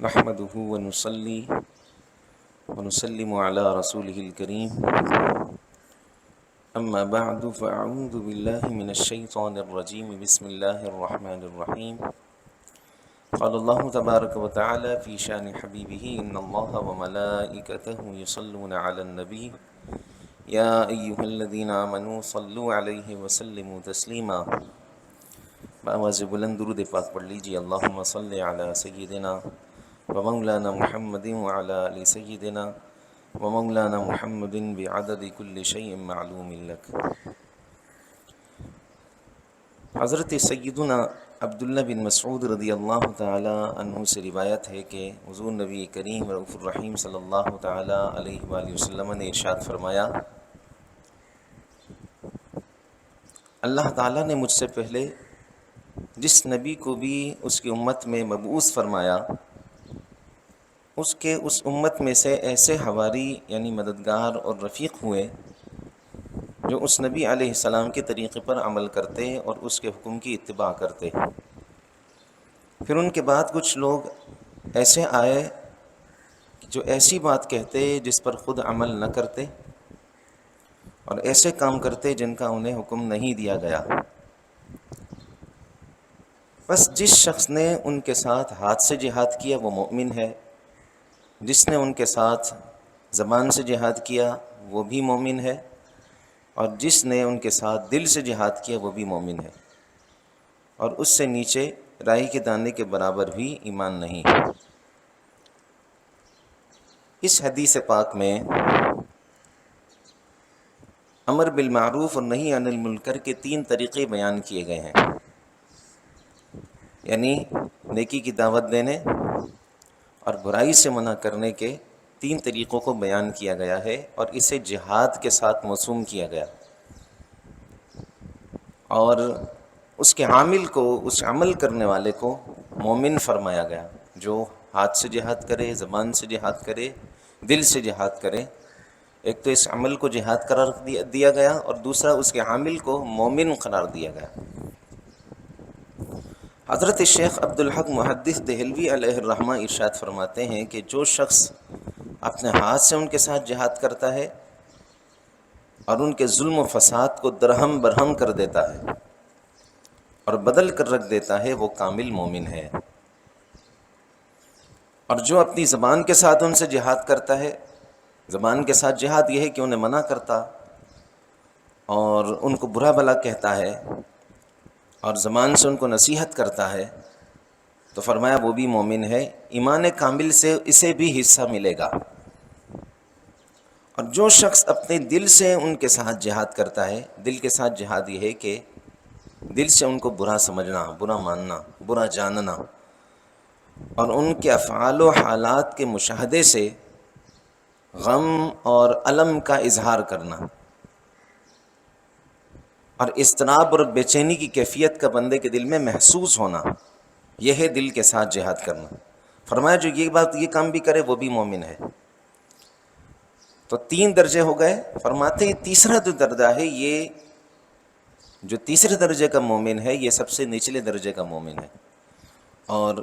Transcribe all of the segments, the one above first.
نحمده ونصلي ونسلم على رسوله الكريم أما بعد فأعوذ بالله من الشيطان الرجيم بسم الله الرحمن الرحيم قال الله تبارك وتعالى في شأن حبيبه إن الله وملائكته يصلون على النبي يا أيها الذين آمنوا صلوا عليه وسلموا تسليما بآواز بلند درود پاک پڑھ لیجیے اللہم صلی علی سیدنا ومولانا محمد وعلى آل سیدنا ومولانا محمد بعدد كل شيء معلوم لك۔ حضرت سیدنا عبداللہ بن مسعود رضی اللہ تعالی عنہ سے روایت ہے کہ حضور نبی کریم رؤوف الرحیم صلی اللہ تعالی علیہ وآلہ وسلم نے ارشاد فرمایا، اللہ تعالیٰ نے مجھ سے پہلے جس نبی کو بھی اس کی امت میں مبعوث فرمایا، اس امت میں سے ایسے حواری یعنی مددگار اور رفیق ہوئے جو اس نبی علیہ السلام کے طریقے پر عمل کرتے اور اس کے حکم کی اتباع کرتے۔ پھر ان کے بعد کچھ لوگ ایسے آئے جو ایسی بات کہتے جس پر خود عمل نہ کرتے اور ایسے کام کرتے جن کا انہیں حکم نہیں دیا گیا۔ بس جس شخص نے ان کے ساتھ ہاتھ سے جہاد کیا وہ مومن ہے، جس نے ان کے ساتھ زبان سے جہاد کیا وہ بھی مومن ہے، اور جس نے ان کے ساتھ دل سے جہاد کیا وہ بھی مومن ہے، اور اس سے نیچے رائی کے دانے کے برابر بھی ایمان نہیں۔ اس حدیث پاک میں امر بالمعروف اور نہی عن المنکر کے 3 طریقے بیان کیے گئے ہیں، یعنی نیکی کی دعوت دینے اور برائی سے منع کرنے کے 3 طریقوں کو بیان کیا گیا ہے، اور اسے جہاد کے ساتھ موسوم کیا گیا، اور اس کے عامل کو، اس عمل کرنے والے کو مومن فرمایا گیا، جو ہاتھ سے جہاد کرے، زبان سے جہاد کرے، دل سے جہاد کرے۔ ایک تو اس عمل کو جہاد قرار دیا گیا، اور دوسرا اس کے عامل کو مومن قرار دیا گیا۔ حضرت شیخ عبدالحق محدث دہلوی علیہ الرحمہ ارشاد فرماتے ہیں کہ جو شخص اپنے ہاتھ سے ان کے ساتھ جہاد کرتا ہے اور ان کے ظلم و فساد کو درہم برہم کر دیتا ہے اور بدل کر رکھ دیتا ہے وہ کامل مومن ہے، اور جو اپنی زبان کے ساتھ ان سے جہاد کرتا ہے، زبان کے ساتھ جہاد یہ ہے کہ انہیں منع کرتا اور ان کو برا بھلا کہتا ہے اور زبان سے ان کو نصیحت کرتا ہے، تو فرمایا وہ بھی مومن ہے، ایمان کامل سے اسے بھی حصہ ملے گا۔ اور جو شخص اپنے دل سے ان کے ساتھ جہاد کرتا ہے، دل کے ساتھ جہاد یہ ہے کہ دل سے ان کو برا سمجھنا، برا ماننا، برا جاننا، اور ان کے افعال و حالات کے مشاہدے سے غم اور الم کا اظہار کرنا اور اضطراب اور بے چینی کی کیفیت کا بندے کے دل میں محسوس ہونا، یہ ہے دل کے ساتھ جہاد کرنا۔ فرمایا جو یہ کام بھی کرے وہ بھی مومن ہے۔ تو 3 درجے ہو گئے۔ فرماتے ہیں تیسرا جو درجہ ہے، یہ جو تیسرے درجے کا مومن ہے یہ سب سے نچلے درجے کا مومن ہے، اور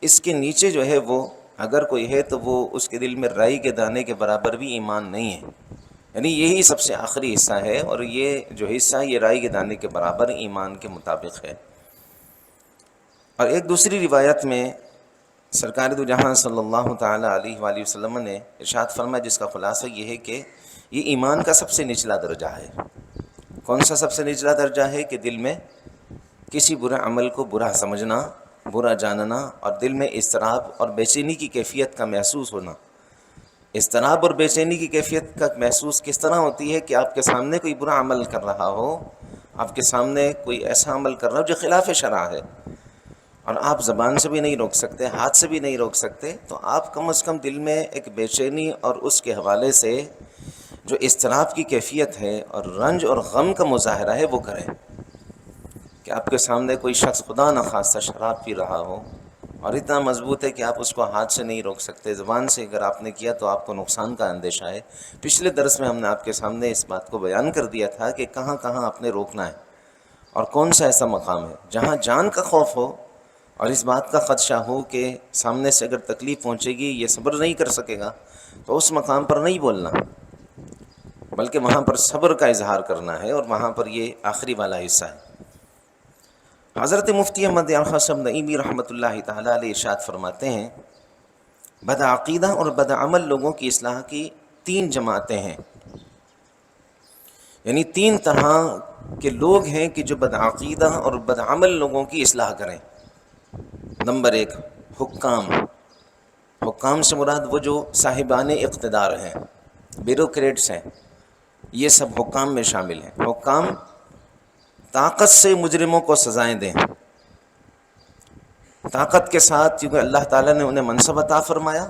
اس کے نیچے جو ہے وہ اگر کوئی ہے تو وہ اس کے دل میں رائی کے دانے کے برابر بھی ایمان نہیں ہے، یعنی یہی سب سے آخری حصہ ہے، اور یہ جو حصہ یہ رائی کے دانے کے برابر ایمان کے مطابق ہے۔ اور ایک دوسری روایت میں سرکار دو جہاں صلی اللہ تعالی علیہ وآلہ وسلم نے ارشاد فرمایا، جس کا خلاصہ یہ ہے کہ یہ ایمان کا سب سے نچلا درجہ ہے۔ کون سا سب سے نچلا درجہ ہے؟ کہ دل میں کسی برے عمل کو برا سمجھنا، برا جاننا، اور دل میں اضطراب اور بے چینی کی کیفیت کا محسوس ہونا۔ اضطراب اور بے چینی کی کیفیت کا محسوس کس طرح ہوتی ہے کہ آپ کے سامنے کوئی برا عمل کر رہا ہو، آپ کے سامنے کوئی ایسا عمل کر رہا ہو جو خلاف شرع ہے، اور آپ زبان سے بھی نہیں روک سکتے، ہاتھ سے بھی نہیں روک سکتے، تو آپ کم از کم دل میں ایک بے چینی اور اس کے حوالے سے جو اضطراب کی کیفیت ہے اور رنج اور غم کا مظاہرہ ہے وہ کریں۔ کہ آپ کے سامنے کوئی شخص خدا نخواستہ شراب پی رہا ہو اور اتنا مضبوط ہے کہ آپ اس کو ہاتھ سے نہیں روک سکتے، زبان سے اگر آپ نے کیا تو آپ کو نقصان کا اندیشہ ہے۔ پچھلے درس میں ہم نے آپ کے سامنے اس بات کو بیان کر دیا تھا کہ کہاں کہاں آپ نے روکنا ہے، اور کون سا ایسا مقام ہے جہاں جان کا خوف ہو اور اس بات کا خدشہ ہو کہ سامنے سے اگر تکلیف پہنچے گی، یہ صبر نہیں کر سکے گا، تو اس مقام پر نہیں بولنا، بلکہ وہاں پر صبر کا اظہار کرنا ہے، اور وہاں پر یہ آخری والا حصہ ہے۔ حضرت مفتی احمد قاسم نعیمی رحمۃ اللہ تعالیٰ علیہ ارشاد فرماتے ہیں، بدعقیدہ اور بدعمل لوگوں کی اصلاح کی 3 جماعتیں ہیں، یعنی 3 طرح کے لوگ ہیں کہ جو بدعقیدہ اور بدعمل لوگوں کی اصلاح کریں۔ نمبر 1، حکام۔ حکام سے مراد وہ جو صاحبان اقتدار ہیں، بیوروکریٹس ہیں، یہ سب حکام میں شامل ہیں۔ حکام طاقت سے مجرموں کو سزائیں دیں، طاقت کے ساتھ، کیونکہ اللہ تعالیٰ نے انہیں منصب عطا فرمایا،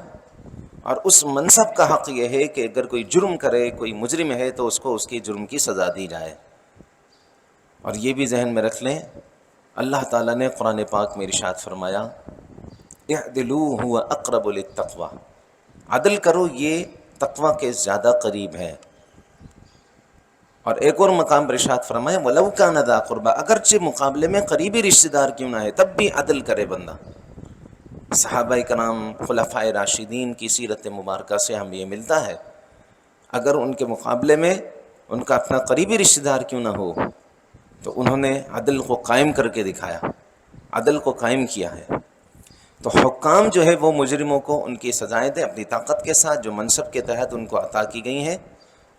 اور اس منصب کا حق یہ ہے کہ اگر کوئی جرم کرے، کوئی مجرم ہے، تو اس کو اس کی جرم کی سزا دی جائے۔ اور یہ بھی ذہن میں رکھ لیں، اللہ تعالیٰ نے قرآن پاک میں ارشاد فرمایا، اعدلوا هو اقرب للتقوی، عدل کرو، یہ تقوی کے زیادہ قریب ہے۔ اور ایک اور مقام پر ارشاد فرمایا، وَلَوْ كَانَ ذَا قُرْبَىٰ، اگرچہ مقابلے میں قریبی رشتہ دار کیوں نہ ہے، تب بھی عدل کرے بندہ۔ صحابہ کرام، خلفائے راشدین کی سیرت مبارکہ سے ہم یہ ملتا ہے، اگر ان کے مقابلے میں ان کا اپنا قریبی رشتہ دار کیوں نہ ہو، تو انہوں نے عدل کو قائم کر کے دکھایا، عدل کو قائم کیا ہے۔ تو حکام جو ہے وہ مجرموں کو ان کی سزائیں دیں اپنی طاقت کے ساتھ، جو منصب کے تحت ان کو عطا کی گئی ہیں،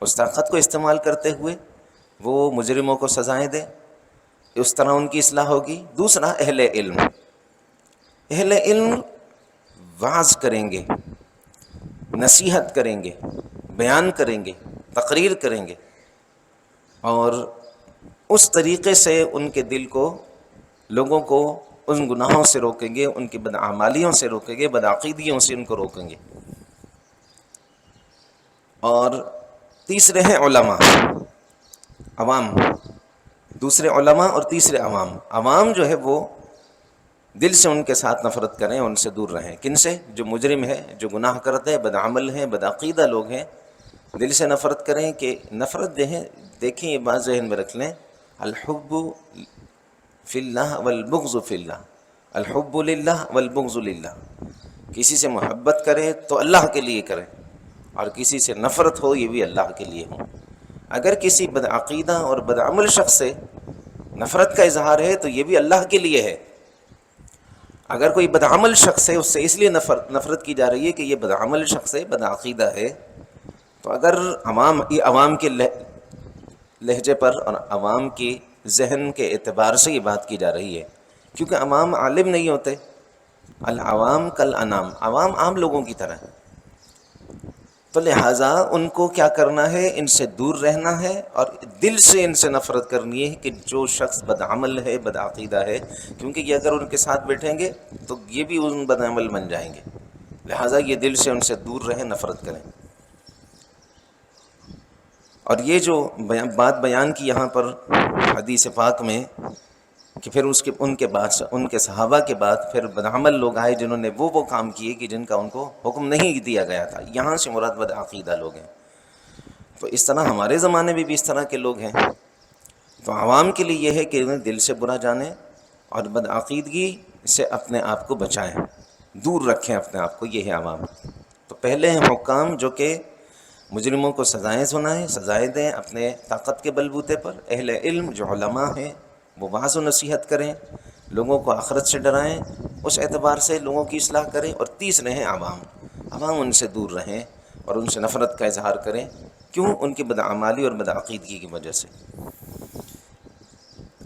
اس طاقت کو استعمال کرتے ہوئے وہ مجرموں کو سزائیں دیں، اس طرح ان کی اصلاح ہوگی۔ دوسرا، اہل علم۔ اہل علم وعظ کریں گے، نصیحت کریں گے، بیان کریں گے، تقریر کریں گے، اور اس طریقے سے ان کے دل کو، لوگوں کو ان گناہوں سے روکیں گے، ان کی بدعمالیوں سے روکیں گے، بدعقیدیوں سے ان کو روکیں گے۔ اور تیسرے ہیں علماء، عوام۔ دوسرے علماء اور تیسرے عوام۔ عوام جو ہے وہ دل سے ان کے ساتھ نفرت کریں، ان سے دور رہیں۔ کن سے؟ جو مجرم ہے، جو گناہ کرتے ہیں، بدعمل ہیں، بدعقیدہ لوگ ہیں، دل سے نفرت کریں۔ کہ نفرت دیکھیں، یہ بات ذہن میں رکھ لیں، الحب فی اللہ والبغض فی اللہ، الحب للہ والبغض للہ۔ کسی سے محبت کرے تو اللہ کے لیے کرے، اور کسی سے نفرت ہو یہ بھی اللہ کے لیے ہو۔ اگر کسی بدعقیدہ اور بدعمل شخص سے نفرت کا اظہار ہے تو یہ بھی اللہ کے لیے ہے۔ اگر کوئی بدعمل شخص ہے، اس سے اس لیے نفرت کی جا رہی ہے کہ یہ بدعمل شخص ہے، بدعقیدہ ہے، تو اگر عوام کے لہجے پر اور عوام کی ذہن کے اعتبار سے یہ بات کی جا رہی ہے، کیونکہ عوام عالم نہیں ہوتے، العوام کالانام، عوام عام لوگوں کی طرح ہے، تو لہٰذا ان کو کیا کرنا ہے؟ ان سے دور رہنا ہے، اور دل سے ان سے نفرت کرنی ہے کہ جو شخص بدعمل ہے، بدعقیدہ ہے، کیونکہ یہ اگر ان کے ساتھ بیٹھیں گے تو یہ بھی ان بدعمل بن جائیں گے، لہٰذا یہ دل سے ان سے دور رہیں، نفرت کریں۔ اور یہ جو بات بیان کی یہاں پر حدیث پاک میں کہ پھر ان کے بعد، ان کے صحابہ کے بعد پھر بدعمل لوگ آئے جنہوں نے وہ کام کیے کہ جن کا ان کو حکم نہیں دیا گیا تھا، یہاں سے مراد بدعقیدہ لوگ ہیں۔ تو اس طرح ہمارے زمانے میں بھی اس طرح کے لوگ ہیں۔ تو عوام کے لیے یہ ہے کہ انہیں دل سے برا جانیں اور بدعقیدگی سے اپنے آپ کو بچائیں، دور رکھیں اپنے آپ کو، یہ ہے عوام۔ تو پہلے ہیں حکام، جو کہ مجرموں کو سزائیں سنائیں، سزائیں دیں اپنے طاقت کے بلبوتے پر۔ اہل علم جو علماء ہیں وہ وعظ و نصیحت کریں، لوگوں کو آخرت سے ڈرائیں، اس اعتبار سے لوگوں کی اصلاح کریں۔ اور تیسرے ہیں عوام، عوام ان سے دور رہیں اور ان سے نفرت کا اظہار کریں۔ کیوں؟ ان کی بدعمالی اور بدعقیدگی کی وجہ سے۔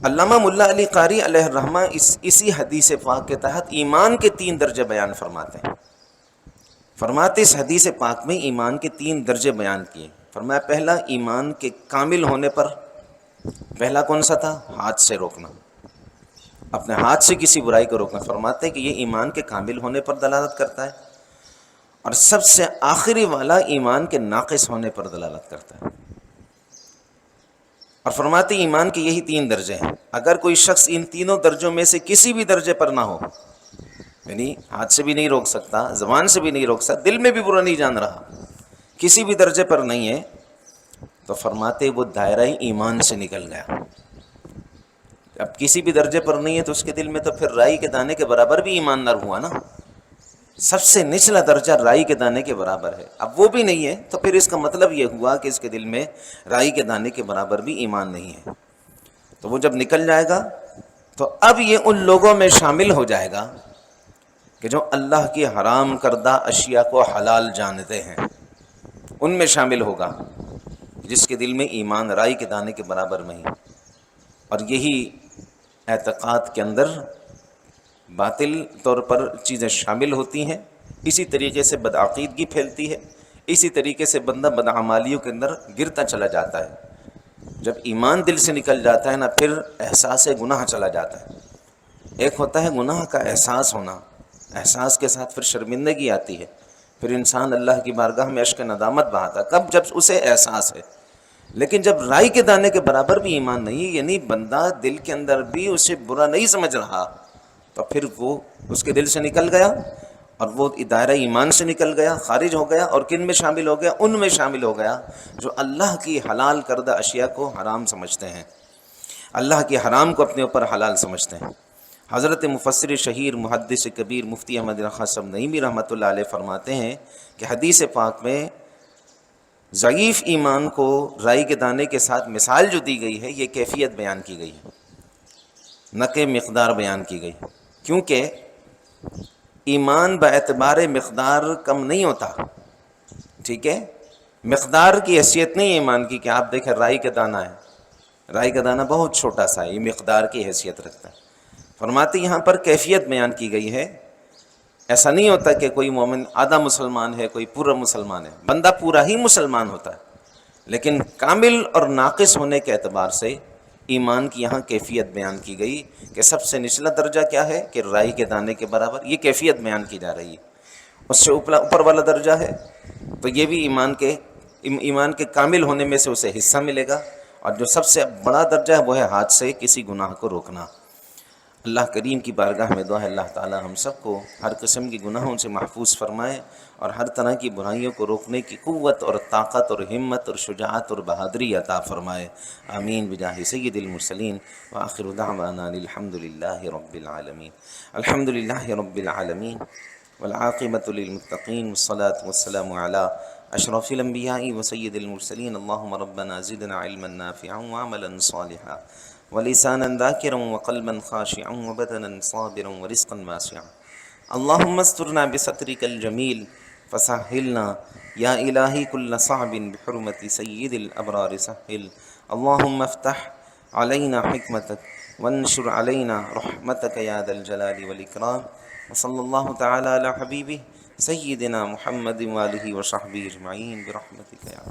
علامہ ملا علی قاری علیہ الرحمہ اسی حدیث پاک کے تحت ایمان کے 3 درجے بیان فرماتے ہیں۔ فرماتے اس حدیث پاک میں ایمان کے 3 درجے بیان کیے۔ فرمایا پہلا، ایمان کے کامل ہونے پر، پہلا کون سا تھا؟ ہاتھ سے روکنا، اپنے ہاتھ سے کسی برائی کو روکنا۔ فرماتے ہیں کہ یہ ایمان کے کامل ہونے پر دلالت کرتا ہے، اور سب سے آخری والا ایمان کے ناقص ہونے پر دلالت کرتا ہے۔ اور فرماتے ہیں ایمان کے یہی 3 درجے ہیں، اگر کوئی شخص ان تینوں درجوں میں سے کسی بھی درجے پر نہ ہو، یعنی ہاتھ سے بھی نہیں روک سکتا، زبان سے بھی نہیں روک سکتا، دل میں بھی برا نہیں جان رہا، کسی بھی درجے پر نہیں ہے، تو فرماتے وہ دائرہ ایمان سے نکل گیا۔ اب کسی بھی درجے پر نہیں ہے تو اس کے دل میں تو پھر رائی کے دانے کے برابر بھی ایمان نہ ہوا نا. سب سے نچلا درجہ رائی کے دانے کے برابر ہے. اب وہ بھی نہیں ہے تو پھر اس کا مطلب یہ ہوا کہ اس کے دل میں رائی کے دانے کے برابر بھی ایمان نہیں ہے. تو وہ جب نکل جائے گا تو اب یہ ان لوگوں میں شامل ہو جائے گا کہ جو اللہ کی حرام کردہ اشیاء کو حلال جانتے ہیں. ان میں شامل ہوگا جس کے دل میں ایمان رائی کے دانے کے برابر نہیں. اور یہی اعتقاد کے اندر باطل طور پر چیزیں شامل ہوتی ہیں. اسی طریقے سے بدعقیدگی پھیلتی ہے. اسی طریقے سے بندہ بدعمالیوں کے اندر گرتا چلا جاتا ہے. جب ایمان دل سے نکل جاتا ہے نا پھر احساس گناہ چلا جاتا ہے. ایک ہوتا ہے گناہ کا احساس ہونا، احساس کے ساتھ پھر شرمندگی آتی ہے، پھر انسان اللہ کی بارگاہ میں اشک ندامت بہاتا ہے. کب؟ جب اسے احساس ہے. لیکن جب رائی کے دانے کے برابر بھی ایمان نہیں، یعنی بندہ دل کے اندر بھی اسے برا نہیں سمجھ رہا، تو پھر وہ اس کے دل سے نکل گیا اور وہ دائرہ ایمان سے نکل گیا، خارج ہو گیا. اور کن میں شامل ہو گیا؟ ان میں شامل ہو گیا جو اللہ کی حلال کردہ اشیاء کو حرام سمجھتے ہیں، اللہ کی حرام کو اپنے اوپر حلال سمجھتے ہیں. حضرت مفسر شہیر محدث کبیر مفتی احمد رضا خان صاحب نعیمی رحمۃ اللہ علیہ فرماتے ہیں کہ حدیث پاک میں ضعیف ایمان کو رائی کے دانے کے ساتھ مثال جو دی گئی ہے، یہ کیفیت بیان کی گئی ہے، نہ کہ مقدار بیان کی گئی. کیونکہ ایمان باعتبار مقدار کم نہیں ہوتا، ٹھیک ہے؟ مقدار کی حیثیت نہیں ہے ایمان کی کہ آپ دیکھیں رائی کا دانہ ہے، رائی کا دانہ بہت چھوٹا سا ہے، یہ مقدار کی حیثیت رکھتا ہے. فرماتے یہاں پر کیفیت بیان کی گئی ہے. ایسا نہیں ہوتا کہ کوئی مومن آدھا مسلمان ہے، کوئی پورا مسلمان ہے. بندہ پورا ہی مسلمان ہوتا ہے، لیکن کامل اور ناقص ہونے کے اعتبار سے ایمان کی یہاں کیفیت بیان کی گئی کہ سب سے نچلا درجہ کیا ہے کہ رائی کے دانے کے برابر. یہ کیفیت بیان کی جا رہی ہے. اس سے اوپر والا درجہ ہے تو یہ بھی ایمان کے کامل ہونے میں سے اسے حصہ ملے گا. اور جو سب سے بڑا درجہ ہے وہ ہے ہاتھ سے کسی گناہ کو روکنا. اللہ کریم کی بارگاہ میں دعا ہے اللہ تعالی ہم سب کو ہر قسم کی گناہوں سے محفوظ فرمائے اور ہر طرح کی برائیوں کو روکنے کی قوت اور طاقت اور ہمت اور شجاعت اور بہادری عطا فرمائے. آمین بجاہ سید المرسلین وآخر دعوانا الحمد للہ رب العالمین. الحمد للہ رب العالمین والعاقبۃ للمتقین والصلاة والسلام علی اشرف الانبیاء وسید المرسلین. اللہم ربنا زدنا علما نافعا وعملا صالحا ولسانا ذاکرا وقلبا خاشعا وبدنا صابرا ورزقا واسعا. اللہم استرنا بسترک الجمیل فسہلنا یا الہی کل صعب بحرمت سید الابرار سہل. اللہم افتح علینا حکمتک وانشر علینا رحمتک یا ذا الجلال والاکرام. وصلی اللہ تعالی علی حبیبہ سیدنا محمد وآلہ وصحبہ اجمعین برحمتک یا